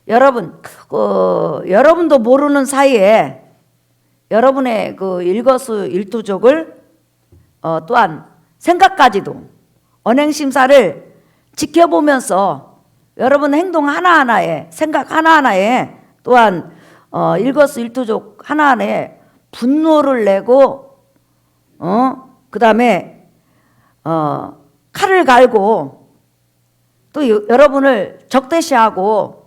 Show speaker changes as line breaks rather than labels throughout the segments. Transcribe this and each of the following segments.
여러분, 여러분도 모르는 사이에 여러분의 그 일거수일투족을 또한 생각까지도 언행심사를 지켜보면서 여러분 행동 하나하나에, 생각 하나하나에 또한 일거수일투족 하나하나에 분노를 내고 그 다음에 칼을 갈고 또 여러분을 적대시하고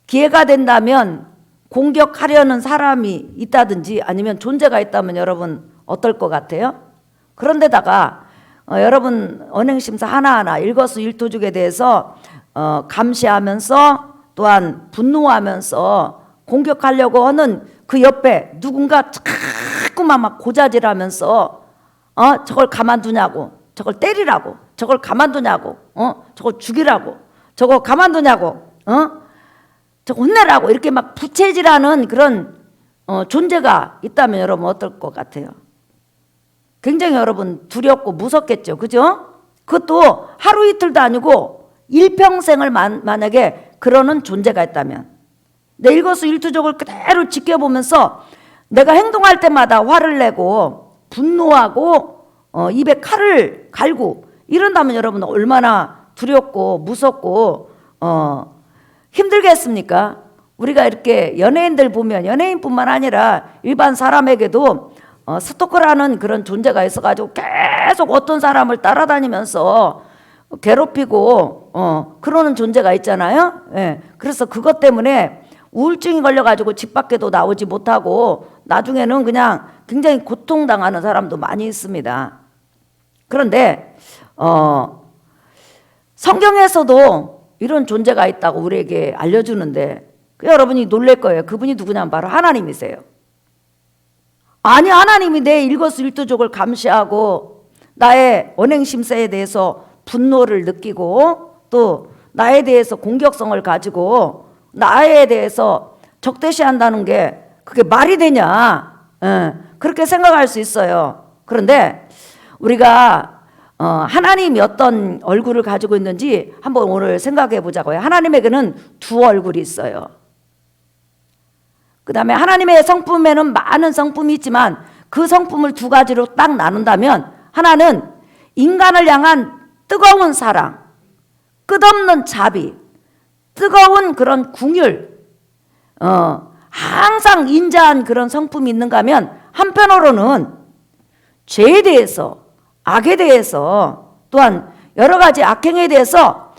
기회가 된다면 공격하려는 사람이 있다든지 아니면 존재가 있다면 여러분 어떨 것 같아요? 그런데다가 여러분 언행심사 하나하나 일거수일투족에 대해서 감시하면서 또한 분노하면서 공격하려고 하는 그 옆에 누군가 자꾸만 막 고자질하면서 저걸 가만두냐고, 저걸 때리라고, 저걸 가만두냐고, 저걸 죽이라고, 저거 가만두냐고, 저거 혼내라고 이렇게 막 부채질하는 그런 존재가 있다면 여러분 어떨 것 같아요? 굉장히 여러분 두렵고 무섭겠죠, 그죠? 그것도 하루 이틀도 아니고 일평생을 만약에 그러는 존재가 있다면 내 일거수일투족을 그대로 지켜보면서 내가 행동할 때마다 화를 내고 분노하고 입에 칼을 갈고 이런다면 여러분 얼마나 두렵고 무섭고 힘들겠습니까? 우리가 이렇게 연예인들 보면 연예인뿐만 아니라 일반 사람에게도 스토커라는 그런 존재가 있어가지고 계속 어떤 사람을 따라다니면서 괴롭히고 그러는 존재가 있잖아요. 예. 그래서 그것 때문에 우울증이 걸려가지고 집 밖에도 나오지 못하고 나중에는 그냥 굉장히 고통당하는 사람도 많이 있습니다. 그런데 성경에서도 이런 존재가 있다고 우리에게 알려주는데 여러분이 놀랄 거예요. 그분이 누구냐면 바로 하나님이세요. 아니, 하나님이 내 일거수일투족을 감시하고 나의 언행심사에 대해서 분노를 느끼고 또 나에 대해서 공격성을 가지고 나에 대해서 적대시한다는 게 그게 말이 되냐? 그렇게 생각할 수 있어요. 그런데 우리가 하나님이 어떤 얼굴을 가지고 있는지 한번 오늘 생각해 보자고요. 하나님에게는 두 얼굴이 있어요. 그 다음에 하나님의 성품에는 많은 성품이 있지만 그 성품을 두 가지로 딱 나눈다면 하나는 인간을 향한 뜨거운 사랑, 끝없는 자비, 뜨거운 그런 궁율, 항상 인자한 그런 성품이 있는가 하면 한편으로는 죄에 대해서, 악에 대해서 또한 여러 가지 악행에 대해서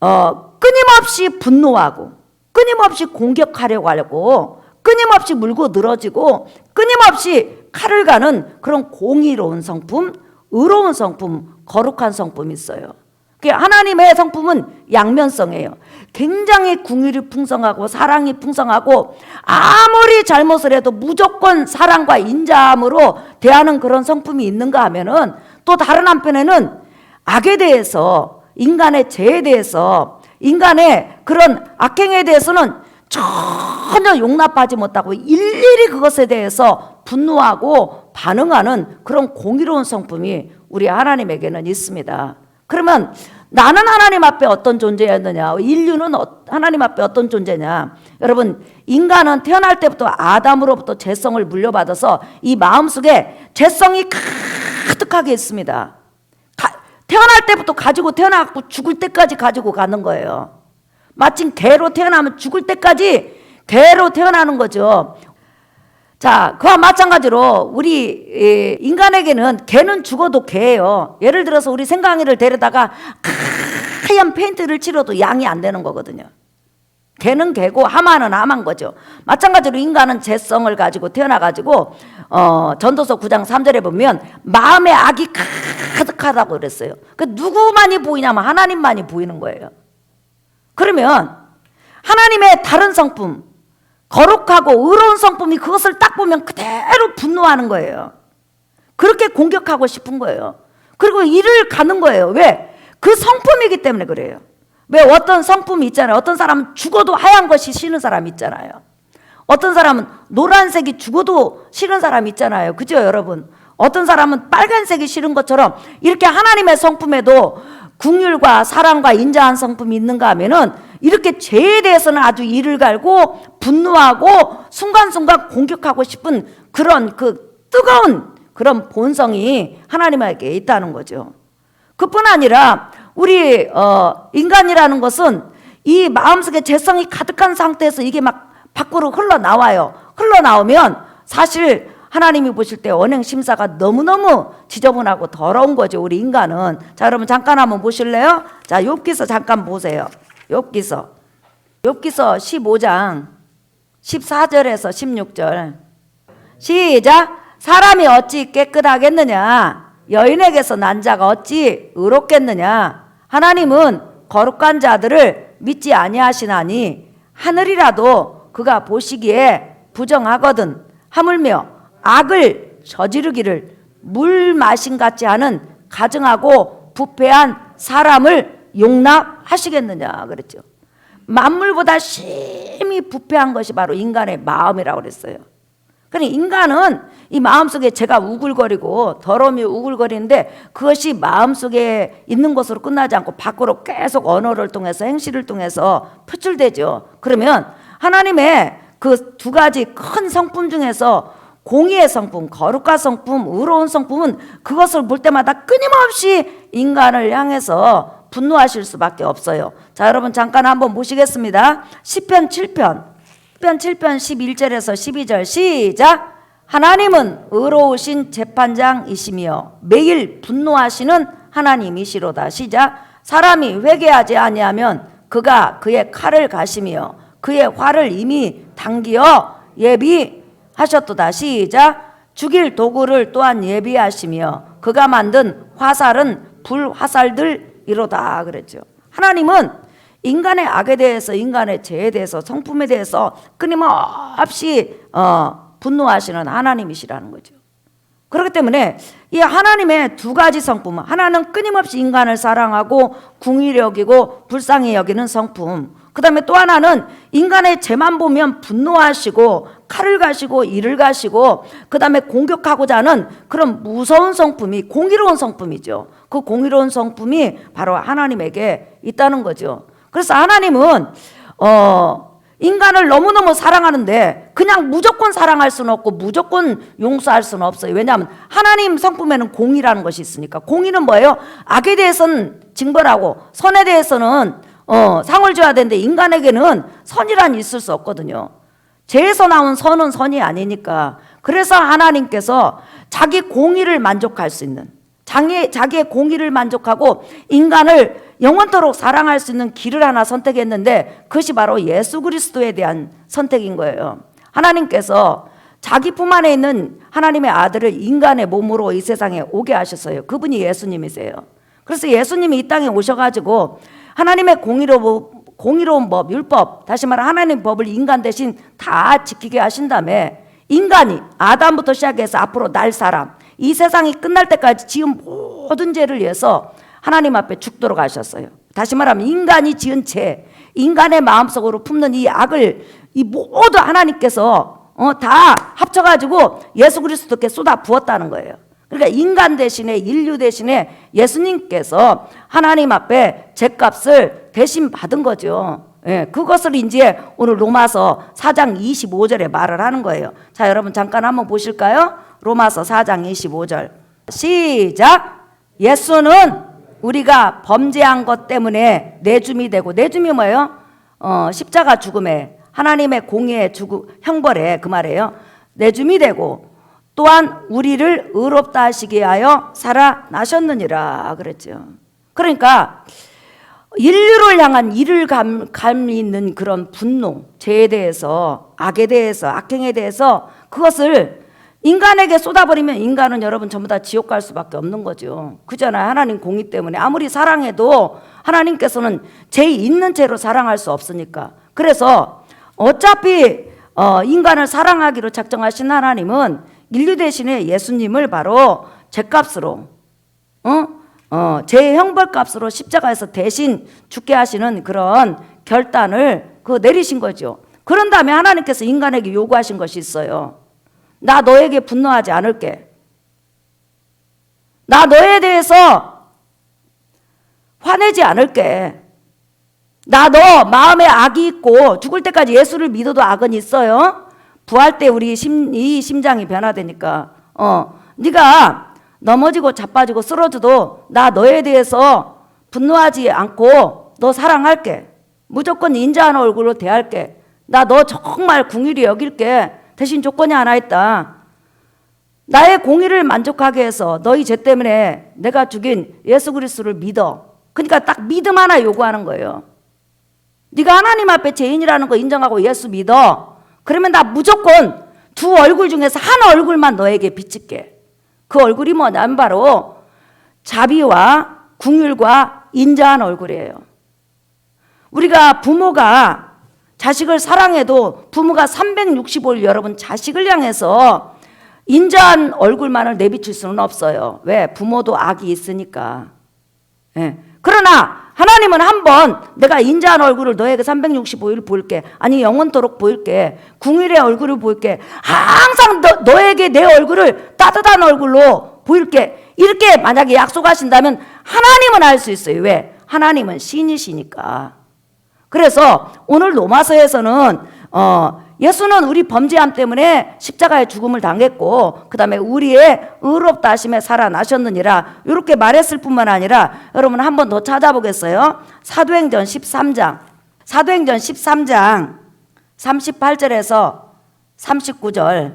끊임없이 분노하고 끊임없이 공격하려고 하고 끊임없이 물고 늘어지고 끊임없이 칼을 가는 그런 공의로운 성품, 의로운 성품, 거룩한 성품이 있어요. 하나님의 성품은 양면성이에요. 굉장히 궁율이 풍성하고 사랑이 풍성하고 아무리 잘못을 해도 무조건 사랑과 인자함으로 대하는 그런 성품이 있는가 하면은 또 다른 한편에는 악에 대해서, 인간의 죄에 대해서, 인간의 그런 악행에 대해서는 전혀 용납하지 못하고 일일이 그것에 대해서 분노하고 반응하는 그런 공의로운 성품이 우리 하나님에게는 있습니다. 그러면 나는 하나님 앞에 어떤 존재였느냐? 인류는 하나님 앞에 어떤 존재냐? 여러분, 인간은 태어날 때부터 아담으로부터 죄성을 물려받아서 이 마음속에 죄성이 가득하게 있습니다. 태어날 때부터 가지고 태어나고 죽을 때까지 가지고 가는 거예요. 마침 개로 태어나면 죽을 때까지 개로 태어나는 거죠. 자, 그와 마찬가지로 우리 인간에게는 개는 죽어도 개예요. 예를 들어서 우리 생강이를 데려다가 하얀 페인트를 칠해도 양이 안 되는 거거든요. 개는 개고 하마는 하마인 거죠. 마찬가지로 인간은 죄성을 가지고 태어나가지고 전도서 9장 3절에 보면 마음의 악이 가득하다고 그랬어요. 그 누구만이 보이냐면 하나님만이 보이는 거예요. 그러면 하나님의 다른 성품, 거룩하고 의로운 성품이 그것을 딱 보면 그대로 분노하는 거예요. 그렇게 공격하고 싶은 거예요. 그리고 이를 가는 거예요. 왜? 그 성품이기 때문에 그래요. 왜? 어떤 성품이 있잖아요. 어떤 사람은 죽어도 하얀 것이 싫은 사람이 있잖아요. 어떤 사람은 노란색이 죽어도 싫은 사람이 있잖아요. 그죠, 여러분? 어떤 사람은 빨간색이 싫은 것처럼 이렇게 하나님의 성품에도 긍휼과 사랑과 인자한 성품이 있는가 하면은 이렇게 죄에 대해서는 아주 이를 갈고 분노하고 순간순간 공격하고 싶은 그런 그 뜨거운 그런 본성이 하나님에게 있다는 거죠. 그뿐 아니라 우리 인간이라는 것은 이 마음속에 죄성이 가득한 상태에서 이게 막 밖으로 흘러나와요. 흘러나오면 사실 하나님이 보실 때 언행 심사가 너무너무 지저분하고 더러운 거죠, 우리 인간은. 자, 여러분 잠깐 한번 보실래요? 자, 욥기서 잠깐 보세요. 욥기서 15장 14절에서 16절 시작. 사람이 어찌 깨끗하겠느냐? 여인에게서 난 자가 어찌 의롭겠느냐? 하나님은 거룩한 자들을 믿지 아니하시나니 하늘이라도 그가 보시기에 부정하거든. 하물며 악을 저지르기를 물 마신 같이 하는 가증하고 부패한 사람을 용납하시겠느냐 그랬죠. 만물보다 심히 부패한 것이 바로 인간의 마음이라고 그랬어요. 그러니 인간은 이 마음속에 죄가 우글거리고 더러움이 우글거리는데 그것이 마음속에 있는 것으로 끝나지 않고 밖으로 계속 언어를 통해서 행실을 통해서 표출되죠. 그러면 하나님의 그 두 가지 큰 성품 중에서 공의의 성품, 거룩한 성품, 의로운 성품은 그것을 볼 때마다 끊임없이 인간을 향해서 분노하실 수밖에 없어요. 자, 여러분 잠깐 한번 보시겠습니다. 시편 7편 11절에서 12절 시작. 하나님은 의로우신 재판장이시며 매일 분노하시는 하나님이시로다. 시작. 사람이 회개하지 아니하면 그가 그의 칼을 가시며 그의 활을 이미 당기어 예비하셨도다. 시작. 죽일 도구를 또한 예비하시며 그가 만든 화살은 불화살들이로다 그랬죠. 하나님은 인간의 악에 대해서, 인간의 죄에 대해서, 성품에 대해서 끊임없이 분노하시는 하나님이시라는 거죠. 그렇기 때문에 이 하나님의 두 가지 성품, 하나는 끊임없이 인간을 사랑하고 궁휼히 여기고 불쌍히 여기는 성품, 그 다음에 또 하나는 인간의 죄만 보면 분노하시고 칼을 가시고 이를 가시고 그 다음에 공격하고자 하는 그런 무서운 성품이 공의로운 성품이죠. 그 공의로운 성품이 바로 하나님에게 있다는 거죠. 그래서 하나님은 인간을 너무너무 사랑하는데 그냥 무조건 사랑할 수는 없고 무조건 용서할 수는 없어요. 왜냐하면 하나님 성품에는 공의라는 것이 있으니까. 공의는 뭐예요? 악에 대해서는 징벌하고 선에 대해서는 상을 줘야 되는데 인간에게는 선이란 있을 수 없거든요. 죄에서 나온 선은 선이 아니니까. 그래서 하나님께서 자기 공의를 만족할 수 있는, 자기의 공의를 만족하고 인간을 영원토록 사랑할 수 있는 길을 하나 선택했는데 그것이 바로 예수 그리스도에 대한 선택인 거예요. 하나님께서 자기 품 안에 있는 하나님의 아들을 인간의 몸으로 이 세상에 오게 하셨어요. 그분이 예수님이세요. 그래서 예수님이 이 땅에 오셔가지고 하나님의 공의로운 법, 율법, 다시 말해 하나님의 법을 인간 대신 다 지키게 하신 다음에 인간이 아담부터 시작해서 앞으로 날 사람, 이 세상이 끝날 때까지 지은 모든 죄를 위해서 하나님 앞에 죽도록 하셨어요. 다시 말하면 인간이 지은 죄, 인간의 마음속으로 품는 이 악을 이 모두 하나님께서 다 합쳐가지고 예수 그리스도께 쏟아 부었다는 거예요. 그러니까 인간 대신에, 인류 대신에 예수님께서 하나님 앞에 죄값을 대신 받은 거죠. 예, 그것을 이제 오늘 로마서 4장 25절에 말을 하는 거예요. 자, 여러분 잠깐 한번 보실까요? 로마서 4장 25절 시작. 예수는 우리가 범죄한 것 때문에 내줌이 되고, 내줌이 뭐예요? 십자가 죽음에, 하나님의 공의의 형벌에, 그 말이에요. 내줌이 되고 또한 우리를 의롭다 하시게 하여 살아나셨느니라 그랬죠. 그러니까 인류를 향한 이를 감이 있는 그런 분노, 죄에 대해서, 악에 대해서, 악행에 대해서 그것을 인간에게 쏟아버리면 인간은 여러분 전부 다 지옥 갈 수밖에 없는 거죠. 그잖아요. 하나님 공의 때문에 아무리 사랑해도 하나님께서는 죄 있는 죄로 사랑할 수 없으니까. 그래서 어차피 인간을 사랑하기로 작정하신 하나님은 인류 대신에 예수님을 바로 죄값으로 죄의 형벌값으로 십자가에서 대신 죽게 하시는 그런 결단을 내리신 거죠. 그런 다음에 하나님께서 인간에게 요구하신 것이 있어요. 나 너에게 분노하지 않을게. 나 너에 대해서 화내지 않을게. 나 너 마음에 악이 있고 죽을 때까지 예수를 믿어도 악은 있어요. 부활 때 우리 이 심장이 변화되니까 네가 넘어지고 자빠지고 쓰러져도 나 너에 대해서 분노하지 않고 너 사랑할게. 무조건 인자한 얼굴로 대할게. 나 너 정말 궁일이 여길게. 대신 조건이 하나 있다. 나의 공의를 만족하게 해서 너희 죄 때문에 내가 죽인 예수 그리스도를 믿어. 그러니까 딱 믿음 하나 요구하는 거예요. 네가 하나님 앞에 죄인이라는 거 인정하고 예수 믿어. 그러면 나 무조건 두 얼굴 중에서 한 얼굴만 너에게 비칠게. 그 얼굴이 뭐냐면 바로 자비와 긍휼과 인자한 얼굴이에요. 우리가 부모가 자식을 사랑해도 부모가 365일 여러분 자식을 향해서 인자한 얼굴만을 내비칠 수는 없어요. 왜? 부모도 악이 있으니까. 예. 그러나 하나님은 한번 내가 인자한 얼굴을 너에게 365일 보일게. 아니 영원토록 보일게. 궁일의 얼굴을 보일게. 항상 너에게 내 얼굴을 따뜻한 얼굴로 보일게. 이렇게 만약에 약속하신다면 하나님은 알 수 있어요. 왜? 하나님은 신이시니까. 그래서 오늘 로마서에서는 예수는 우리 범죄함 때문에 십자가의 죽음을 당했고 그 다음에 우리의 의롭다 하심에 살아나셨느니라 이렇게 말했을 뿐만 아니라 여러분 한 번 더 찾아보겠어요. 사도행전 13장 38절에서 39절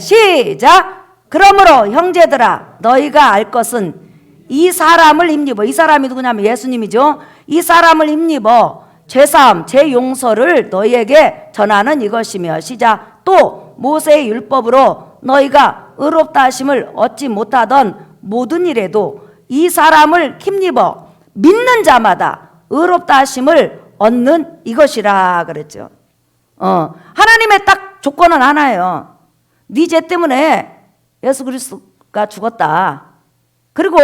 시작. 그러므로 형제들아 너희가 알 것은 이 사람을 힘입어. 이 사람이 누구냐면 예수님이죠. 이 사람을 힘입어 죄사함 죄용서를 너희에게 전하는 이것이며 시작. 또 모세의 율법으로 너희가 의롭다 하심을 얻지 못하던 모든 일에도 이 사람을 힘입어 믿는 자마다 의롭다 하심을 얻는 이것이라 그랬죠. 하나님의 딱 조건은 하나예요. 네 죄 때문에 예수 그리스도가 죽었다. 그리고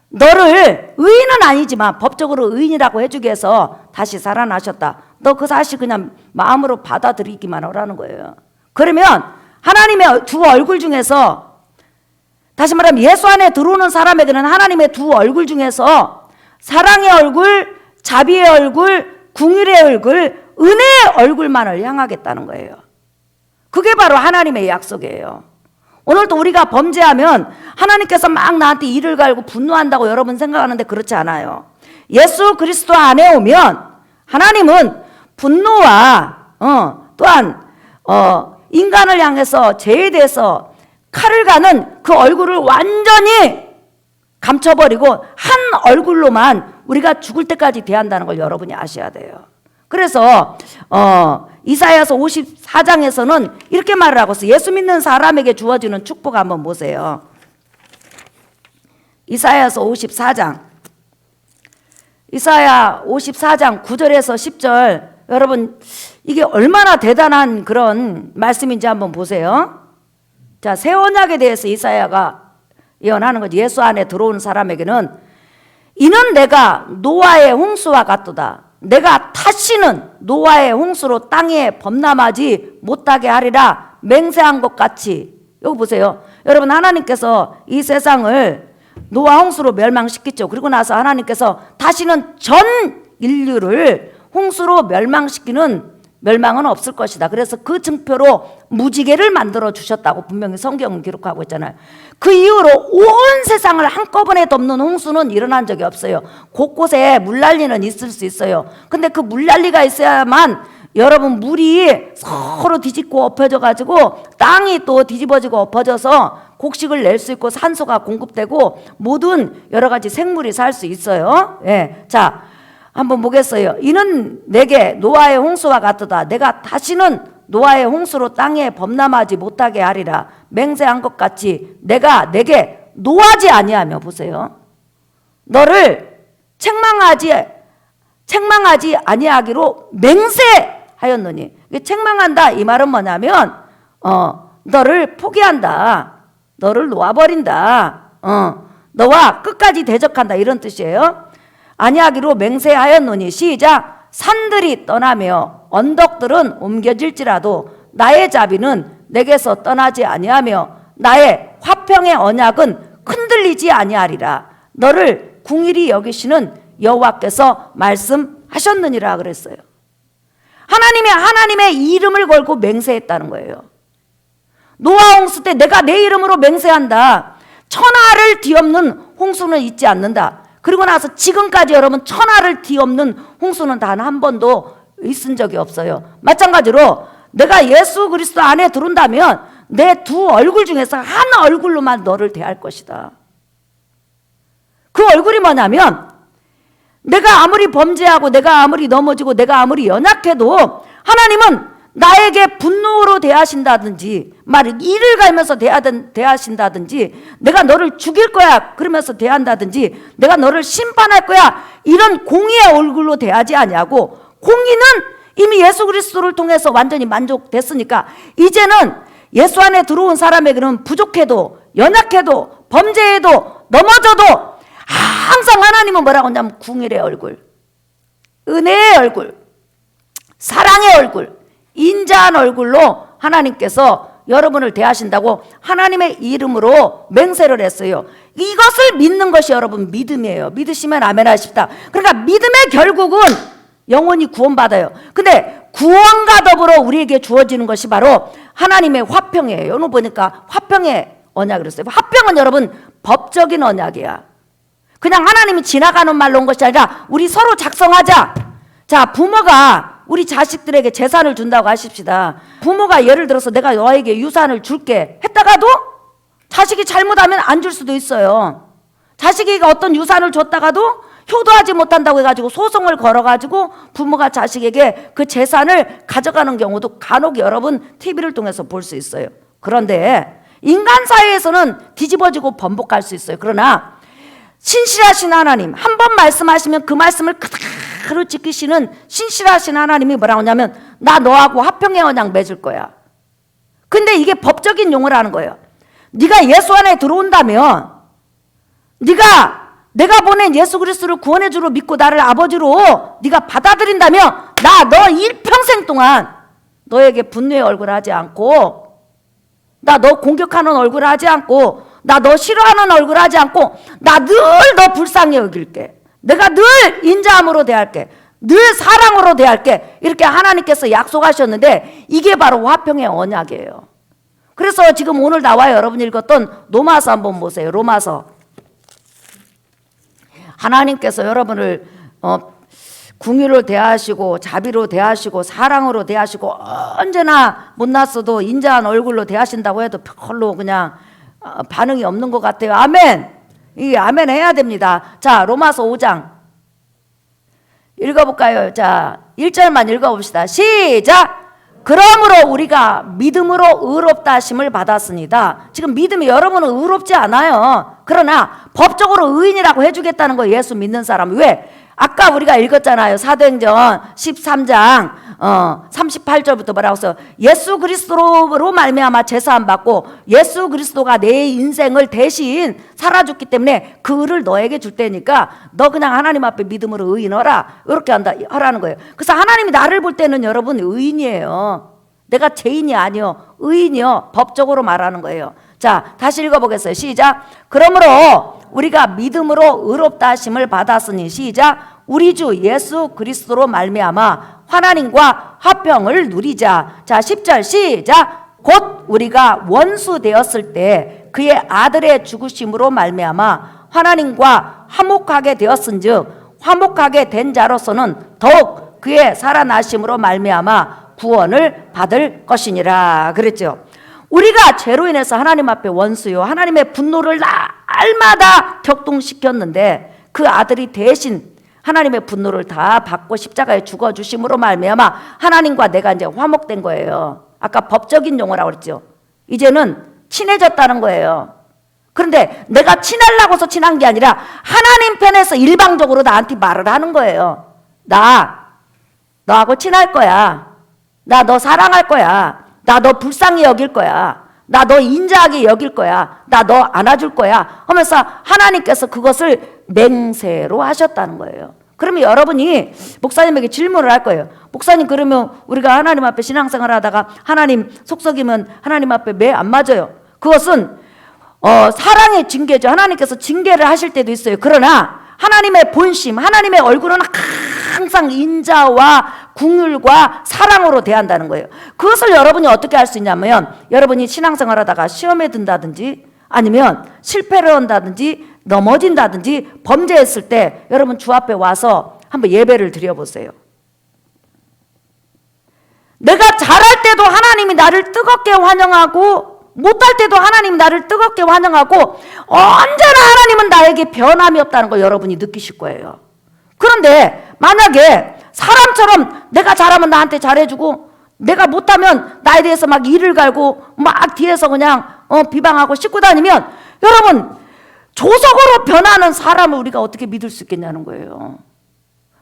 너를 의인은 아니지만 법적으로 의인이라고 해주기 위해서 다시 살아나셨다. 너 그 사실 그냥 마음으로 받아들이기만 하라는 거예요. 그러면 하나님의 두 얼굴 중에서 다시 말하면 예수 안에 들어오는 사람에게는 하나님의 두 얼굴 중에서 사랑의 얼굴, 자비의 얼굴, 긍휼의 얼굴, 은혜의 얼굴만을 향하겠다는 거예요. 그게 바로 하나님의 약속이에요. 오늘도 우리가 범죄하면 하나님께서 막 나한테 이를 갈고 분노한다고 여러분 생각하는데 그렇지 않아요. 예수 그리스도 안에 오면 하나님은 분노와 또한 인간을 향해서 죄에 대해서 칼을 가는 그 얼굴을 완전히 감춰버리고 한 얼굴로만 우리가 죽을 때까지 대한다는 걸 여러분이 아셔야 돼요. 그래서 이사야서 54장에서는 이렇게 말을 하고 있어요. 예수 믿는 사람에게 주어지는 축복 한번 보세요. 이사야서 54장 이사야 54장 9절에서 10절 여러분 이게 얼마나 대단한 그런 말씀인지 한번 보세요. 자, 새 언약에 대해서 이사야가 예언하는 거지. 예수 안에 들어온 사람에게는 이는 내가 노아의 홍수와 같도다. 내가 다시는 노아의 홍수로 땅에 범람하지 못하게 하리라 맹세한 것 같이. 여기 보세요. 여러분 하나님께서 이 세상을 노아 홍수로 멸망시켰죠. 그리고 나서 하나님께서 다시는 전 인류를 홍수로 멸망은 없을 것이다. 그래서 그 증표로 무지개를 만들어 주셨다고 분명히 성경은 기록하고 있잖아요. 그 이후로 온 세상을 한꺼번에 덮는 홍수는 일어난 적이 없어요. 곳곳에 물난리는 있을 수 있어요. 근데 그 물난리가 있어야만 여러분 물이 서로 뒤집고 엎어져 가지고 땅이 또 뒤집어지고 엎어져서 곡식을 낼 수 있고 산소가 공급되고 모든 여러 가지 생물이 살 수 있어요. 예. 자, 한번 보겠어요. 이는 내게 노아의 홍수와 같도다. 내가 다시는 노아의 홍수로 땅에 범람하지 못하게 하리라 맹세한 것 같이 내가 내게 노하지 아니하며. 보세요. 너를 책망하지 아니하기로 맹세하였느니. 책망한다 이 말은 뭐냐면 너를 포기한다. 너를 놓아버린다. 너와 끝까지 대적한다 이런 뜻이에요. 아니하기로 맹세하였노니 시작. 산들이 떠나며 언덕들은 옮겨질지라도 나의 자비는 내게서 떠나지 아니하며 나의 화평의 언약은 흔들리지 아니하리라. 너를 궁일이 여기시는 여호와께서 말씀하셨느니라 그랬어요. 하나님의 이름을 걸고 맹세했다는 거예요. 노아 홍수 때 내가 내 이름으로 맹세한다. 천하를 뒤엎는 홍수는 있지 않는다. 그리고 나서 지금까지 여러분 천하를 뒤엎는 홍수는 단 한 번도 있은 적이 없어요. 마찬가지로 내가 예수 그리스도 안에 들어온다면 내 두 얼굴 중에서 한 얼굴로만 너를 대할 것이다. 그 얼굴이 뭐냐면 내가 아무리 범죄하고 내가 아무리 넘어지고 내가 아무리 연약해도 하나님은 나에게 분노로 대하신다든지 이를 갈면서 대하신다든지 내가 너를 죽일 거야 그러면서 대한다든지 내가 너를 심판할 거야 이런 공의의 얼굴로 대하지 아니하고 공의는 이미 예수 그리스도를 통해서 완전히 만족됐으니까 이제는 예수 안에 들어온 사람에게는 부족해도 연약해도 범죄해도 넘어져도 항상 하나님은 뭐라고 하냐면 궁일의 얼굴, 은혜의 얼굴, 사랑의 얼굴, 인자한 얼굴로 하나님께서 여러분을 대하신다고 하나님의 이름으로 맹세를 했어요. 이것을 믿는 것이 여러분 믿음이에요. 믿으시면 아멘 하십시다. 그러니까 믿음의 결국은 영혼이 구원받아요. 근데 구원과 더불어 우리에게 주어지는 것이 바로 하나님의 화평이에요. 오늘 보니까 화평의 언약을 했어요. 화평은 여러분 법적인 언약이야. 그냥 하나님이 지나가는 말로 온 것이 아니라 우리 서로 작성하자. 자, 부모가 우리 자식들에게 재산을 준다고 하십시다. 부모가 예를 들어서 내가 너에게 유산을 줄게 했다가도 자식이 잘못하면 안 줄 수도 있어요. 자식이 어떤 유산을 줬다가도 효도하지 못한다고 해가지고 소송을 걸어가지고 부모가 자식에게 그 재산을 가져가는 경우도 간혹 여러분 TV를 통해서 볼 수 있어요. 그런데 인간 사회에서는 뒤집어지고 번복할 수 있어요. 그러나 신실하신 하나님, 한 번 말씀하시면 그 말씀을 그대로 지키시는 신실하신 하나님이 뭐라고 하냐면 나 너하고 화평의 언약 맺을 거야. 근데 이게 법적인 용어라는 거예요. 네가 예수 안에 들어온다면 내가 보낸 예수 그리스도를 구원의 주로 믿고 나를 아버지로 네가 받아들인다면 나 너 일평생 동안 너에게 분노의 얼굴 하지 않고 나 너 공격하는 얼굴 하지 않고 나 너 싫어하는 얼굴 하지 않고 나 늘 너 불쌍히 여길게. 내가 늘 인자함으로 대할게. 늘 사랑으로 대할게. 이렇게 하나님께서 약속하셨는데 이게 바로 화평의 언약이에요. 그래서 지금 오늘 나와 여러분 읽었던 로마서 한번 보세요. 로마서. 하나님께서 여러분을 궁유로 대하시고 자비로 대하시고 사랑으로 대하시고 언제나 못났어도 인자한 얼굴로 대하신다고 해도 별로 그냥 반응이 없는 것 같아요. 아멘. 이 아멘 해야 됩니다. 자, 로마서 5장 읽어볼까요? 자, 1절만 읽어봅시다. 시작. 그러므로 우리가 믿음으로 의롭다 하심을 받았습니다. 지금 믿음이 여러분은 의롭지 않아요. 그러나 법적으로 의인이라고 해주겠다는 거예요. 예수 믿는 사람. 왜? 아까 우리가 읽었잖아요. 사도행전 13장 38절부터 뭐라고 써요? 예수 그리스도로 말미암아 제사함 받고 예수 그리스도가 내 인생을 대신 살아줬기 때문에 그 의를 너에게 줄 테니까 너 그냥 하나님 앞에 믿음으로 의인하라. 이렇게 하라는 거예요. 그래서 하나님이 나를 볼 때는 여러분 의인이에요. 내가 죄인이 아니요. 의인이요. 법적으로 말하는 거예요. 자, 다시 읽어보겠어요. 시작. 그러므로 우리가 믿음으로 의롭다 하심을 받았으니 시작. 우리 주 예수 그리스도로 말미암아 하나님과 화평을 누리자. 자, 10절 시작. 곧 우리가 원수 되었을 때 그의 아들의 죽으심으로 말미암아 하나님과 화목하게 되었은즉 화목하게 된 자로서는 더욱 그의 살아나심으로 말미암아 구원을 받을 것이니라 그랬죠. 우리가 죄로 인해서 하나님 앞에 원수요 하나님의 분노를 날마다 격동시켰는데 그 아들이 대신 하나님의 분노를 다 받고 십자가에 죽어주심으로 말미암아 하나님과 내가 이제 화목된 거예요. 아까 법적인 용어라고 그랬죠. 이제는 친해졌다는 거예요. 그런데 내가 친하려고서 친한 게 아니라 하나님 편에서 일방적으로 나한테 말을 하는 거예요. 너하고 친할 거야. 나 너 사랑할 거야. 나 너 불쌍히 여길 거야. 나 너 인자하게 여길 거야. 나 너 안아줄 거야 하면서 하나님께서 그것을 맹세로 하셨다는 거예요. 그러면 여러분이 목사님에게 질문을 할 거예요. 목사님, 그러면 우리가 하나님 앞에 신앙생활 하다가 하나님 속썩이면 하나님 앞에 매 안 맞아요. 그것은 사랑의 징계죠. 하나님께서 징계를 하실 때도 있어요. 그러나 하나님의 본심, 하나님의 얼굴은 항상 인자와 긍휼과 사랑으로 대한다는 거예요. 그것을 여러분이 어떻게 할 수 있냐면, 여러분이 신앙생활 하다가 시험에 든다든지 아니면 실패를 한다든지 넘어진다든지 범죄했을 때 여러분 주 앞에 와서 한번 예배를 드려보세요. 내가 잘할 때도 하나님이 나를 뜨겁게 환영하고 못할 때도 하나님이 나를 뜨겁게 환영하고 언제나 하나님은 나에게 변함이 없다는 걸 여러분이 느끼실 거예요. 그런데 만약에 사람처럼 내가 잘하면 나한테 잘해주고 내가 못하면 나에 대해서 막 이를 갈고 막 뒤에서 그냥 비방하고 씻고 다니면 여러분 조석으로 변하는 사람을 우리가 어떻게 믿을 수 있겠냐는 거예요.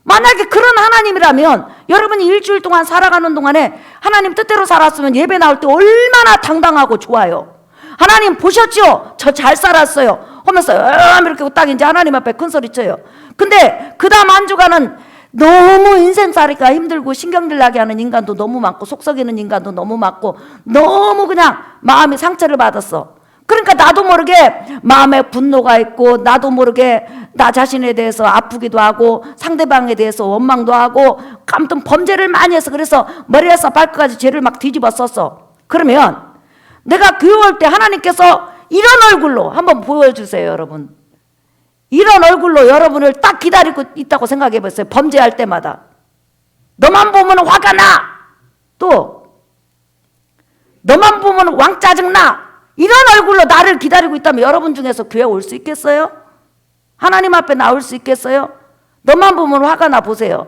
만약에 그런 하나님이라면 여러분이 일주일 동안 살아가는 동안에 하나님 뜻대로 살았으면 예배 나올 때 얼마나 당당하고 좋아요. 하나님 보셨죠? 저 잘 살았어요 하면서 이렇게 딱 이제 하나님 앞에 큰 소리 쳐요. 근데 그 다음 한 주간은 너무 인생살이가 힘들고 신경질 나게 하는 인간도 너무 많고 속 썩이는 인간도 너무 많고 너무 그냥 마음이 상처를 받았어. 그러니까 나도 모르게 마음에 분노가 있고 나도 모르게 나 자신에 대해서 아프기도 하고 상대방에 대해서 원망도 하고 아무튼 범죄를 많이 해서 그래서 머리에서 발끝까지 죄를 막 뒤집어 썼어. 그러면 내가 교회 올 때 하나님께서 이런 얼굴로 한번 보여주세요. 여러분 이런 얼굴로 여러분을 딱 기다리고 있다고 생각해 보세요. 범죄할 때마다 너만 보면 화가 나, 또 너만 보면 왕 짜증나, 이런 얼굴로 나를 기다리고 있다면 여러분 중에서 교회 올 수 있겠어요? 하나님 앞에 나올 수 있겠어요? 너만 보면 화가 나 보세요.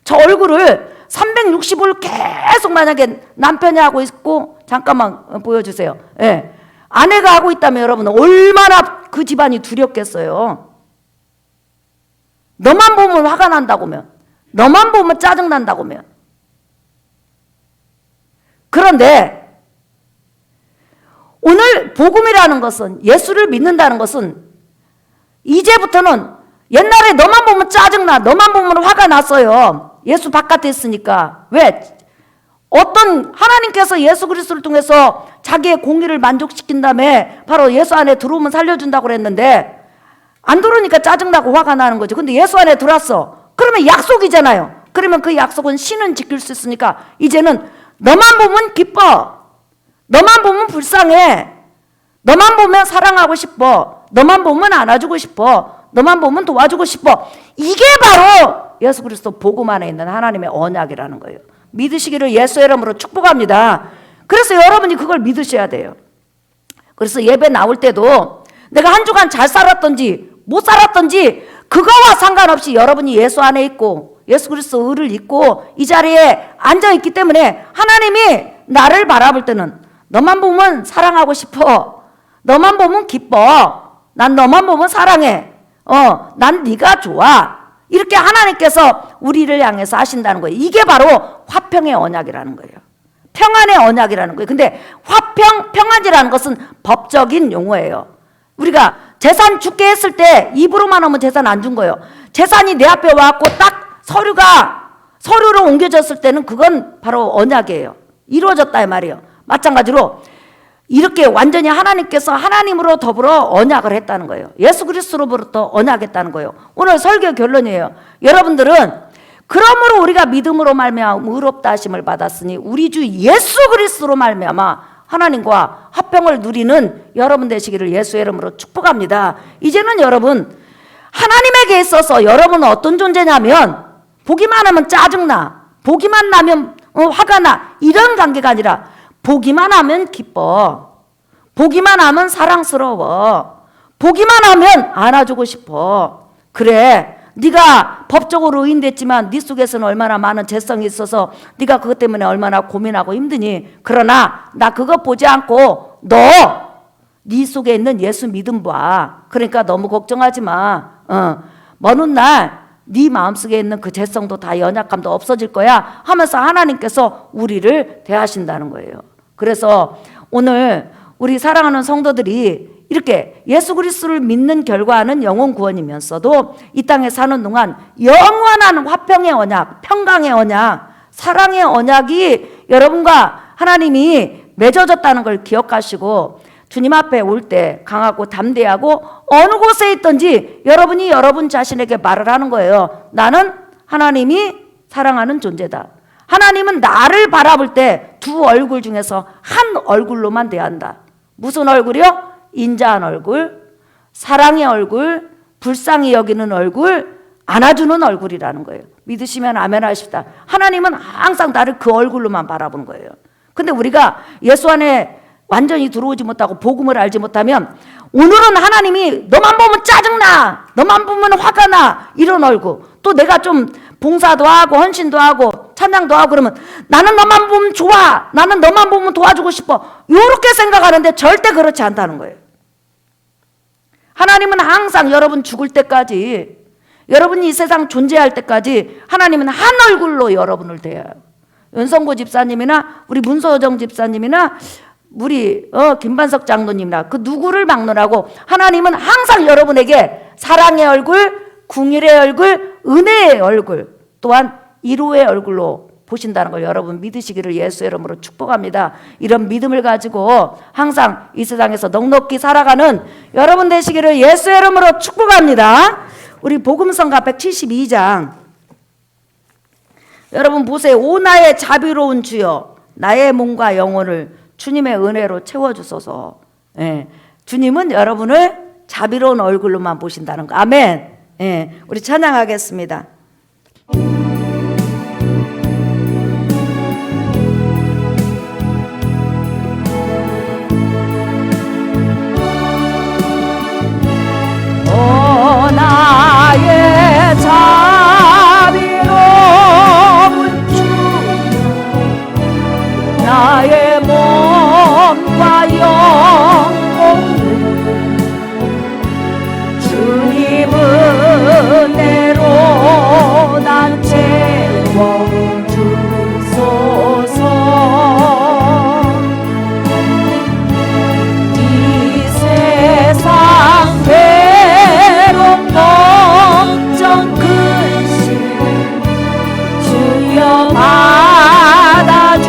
저 얼굴을 365일 계속 만약에 남편이 하고 있고, 잠깐만 보여주세요. 예. 아내가 하고 있다면 여러분 얼마나 그 집안이 두렵겠어요. 너만 보면 화가 난다고면, 너만 보면 짜증 난다고면. 그런데 오늘 복음이라는 것은, 예수를 믿는다는 것은 이제부터는 옛날에 너만 보면 짜증나, 너만 보면 화가 났어요. 예수 바깥에 있으니까. 왜? 어떤 하나님께서 예수 그리스도를 통해서 자기의 공의를 만족시킨 다음에 바로 예수 안에 들어오면 살려준다고 그랬는데 안 들어오니까 짜증나고 화가 나는 거죠. 근데 예수 안에 들어왔어. 그러면 약속이잖아요. 그러면 그 약속은 신은 지킬 수 있으니까 이제는 너만 보면 기뻐, 너만 보면 불쌍해, 너만 보면 사랑하고 싶어, 너만 보면 안아주고 싶어, 너만 보면 도와주고 싶어. 이게 바로 예수 그리스도 복음 안에 있는 하나님의 언약이라는 거예요. 믿으시기를 예수의 이름으로 축복합니다. 그래서 여러분이 그걸 믿으셔야 돼요. 그래서 예배 나올 때도 내가 한 주간 잘 살았던지 못 살았던지 그거와 상관없이 여러분이 예수 안에 있고 예수 그리스도 의를 입고 이 자리에 앉아있기 때문에 하나님이 나를 바라볼 때는 너만 보면 사랑하고 싶어, 너만 보면 기뻐, 난 너만 보면 사랑해, 난 네가 좋아, 이렇게 하나님께서 우리를 향해서 하신다는 거예요. 이게 바로 화평의 언약이라는 거예요. 평안의 언약이라는 거예요. 근데 평안이라는 것은 법적인 용어예요. 우리가 재산 죽게 했을 때 입으로만 하면 재산 안 준 거예요. 재산이 내 앞에 와갖고 딱 서류로 옮겨졌을 때는 그건 바로 언약이에요. 이루어졌다 이 말이에요. 마찬가지로 이렇게 완전히 하나님께서 하나님으로 더불어 언약을 했다는 거예요. 예수 그리스도로부터 언약했다는 거예요. 오늘 설교 결론이에요. 여러분들은 그러므로 우리가 믿음으로 말미암아 의롭다 하심을 받았으니 우리 주 예수 그리스도로 말미암아 하나님과 화평을 누리는 여러분 되시기를 예수의 이름으로 축복합니다. 이제는 여러분 하나님에게 있어서 여러분은 어떤 존재냐면 보기만 하면 짜증나, 보기만 나면 화가 나, 이런 관계가 아니라 보기만 하면 기뻐, 보기만 하면 사랑스러워, 보기만 하면 안아주고 싶어. 그래, 네가 법적으로 의인됐지만 네 속에서는 얼마나 많은 죄성이 있어서 네가 그것 때문에 얼마나 고민하고 힘드니. 그러나 나 그거 보지 않고 네 속에 있는 예수 믿음 봐. 그러니까 너무 걱정하지 마. 먼 훗날 네 마음속에 있는 그 죄성도 다 연약함도 없어질 거야 하면서 하나님께서 우리를 대하신다는 거예요. 그래서 오늘 우리 사랑하는 성도들이 이렇게 예수 그리스도를 믿는 결과는 영혼 구원이면서도 이 땅에 사는 동안 영원한 화평의 언약, 평강의 언약, 사랑의 언약이 여러분과 하나님이 맺어졌다는 걸 기억하시고 주님 앞에 올 때 강하고 담대하고 어느 곳에 있든지 여러분이 여러분 자신에게 말을 하는 거예요. 나는 하나님이 사랑하는 존재다. 하나님은 나를 바라볼 때 두 얼굴 중에서 한 얼굴로만 대한다. 무슨 얼굴이요? 인자한 얼굴, 사랑의 얼굴, 불쌍히 여기는 얼굴, 안아주는 얼굴이라는 거예요. 믿으시면 아멘 하십시다. 하나님은 항상 나를 그 얼굴로만 바라보는 거예요. 근데 우리가 예수 안에 완전히 들어오지 못하고 복음을 알지 못하면 오늘은 하나님이 너만 보면 짜증나, 너만 보면 화가 나, 이런 얼굴. 또 내가 좀 봉사도 하고 헌신도 하고 찬양도 하고 그러면 나는 너만 보면 좋아, 나는 너만 보면 도와주고 싶어, 이렇게 생각하는데 절대 그렇지 않다는 거예요. 하나님은 항상 여러분 죽을 때까지, 여러분이 이 세상 존재할 때까지 하나님은 한 얼굴로 여러분을 대해요. 연성고 집사님이나 우리 문서정 집사님이나 우리 김반석 장로님이나 그 누구를 막론하고 하나님은 항상 여러분에게 사랑의 얼굴, 궁일의 얼굴, 은혜의 얼굴, 또한 이루의 얼굴로 보신다는 걸 여러분 믿으시기를 예수 이름으로 축복합니다. 이런 믿음을 가지고 항상 이 세상에서 넉넉히 살아가는 여러분 되시기를 예수 이름으로 축복합니다. 우리 복음성가 172장 여러분 보세요. 오 나의 자비로운 주여, 나의 몸과 영혼을 주님의 은혜로 채워주소서. 예, 주님은 여러분을 자비로운 얼굴로만 보신다는 거. 아멘. 예, 우리 찬양하겠습니다. 오 나의 자비로운 주, 나의 몸과 영혼을 주님 은혜로 난 채워주소서. 이 세상 괴로움 걱정 근심 주여 받아주시오.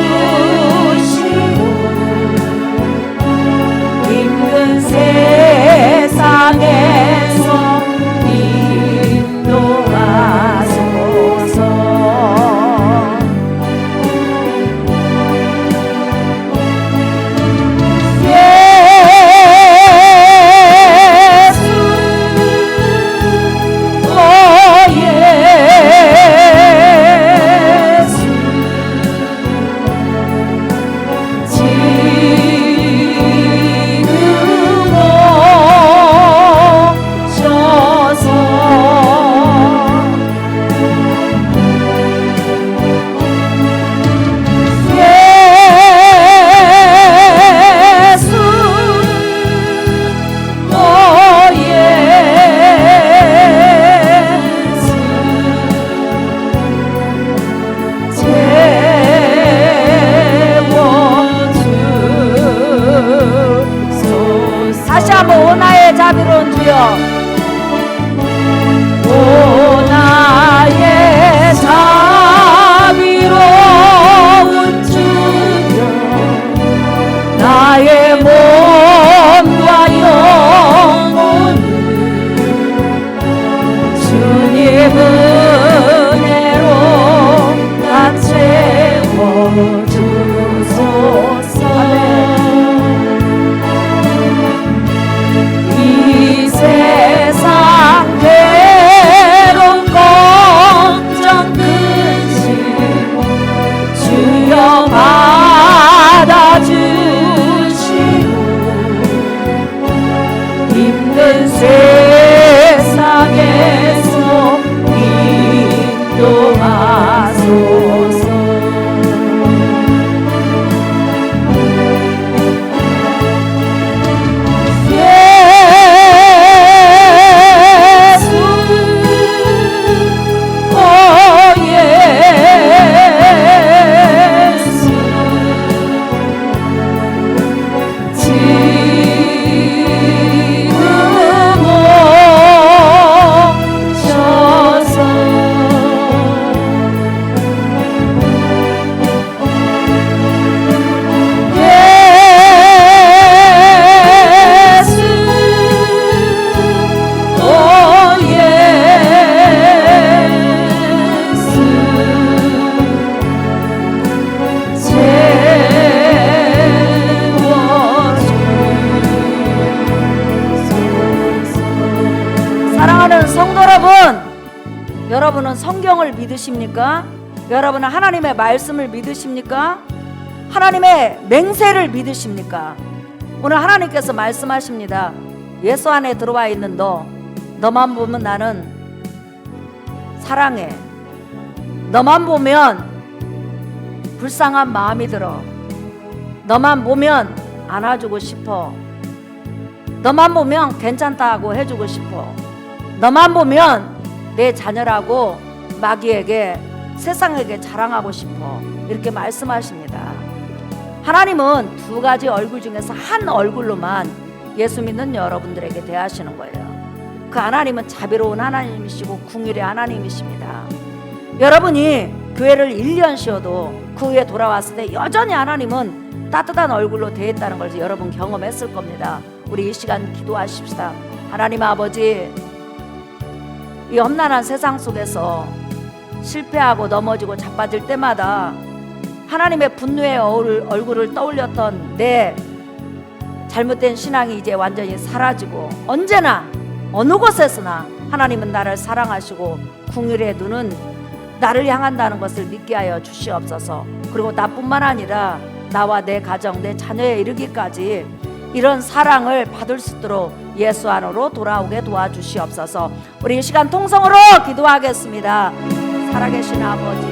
여러분은 성경을 믿으십니까? 여러분은 하나님의 말씀을 믿으십니까? 하나님의 맹세를 믿으십니까? 오늘 하나님께서 말씀하십니다. 예수 안에 들어와 있는 너만 보면 나는 사랑해. 너만 보면 불쌍한 마음이 들어. 너만 보면 안아주고 싶어. 너만 보면 괜찮다고 해주고 싶어. 너만 보면 내 자녀라고 마귀에게, 세상에게 자랑하고 싶어. 이렇게 말씀하십니다. 하나님은 두 가지 얼굴 중에서 한 얼굴로만 예수 믿는 여러분들에게 대하시는 거예요. 그 하나님은 자비로운 하나님이시고 긍휼의 하나님이십니다. 여러분이 교회를 1년 쉬어도 그 후에 돌아왔을 때 여전히 하나님은 따뜻한 얼굴로 대했다는 걸 여러분 경험했을 겁니다. 우리 이 시간 기도하십시다. 하나님 아버지, 이 험난한 세상 속에서 실패하고 넘어지고 자빠질 때마다 하나님의 분노의 얼굴을 떠올렸던 내 잘못된 신앙이 이제 완전히 사라지고, 언제나 어느 곳에서나 하나님은 나를 사랑하시고 긍휼의 눈은 나를 향한다는 것을 믿게 하여 주시옵소서. 그리고 나뿐만 아니라 나와 내 가정, 내 자녀에 이르기까지 이런 사랑을 받을 수 있도록 예수 안으로 돌아오게 도와주시옵소서. 우리 이 시간 통성으로 기도하겠습니다. 살아계신 아버지,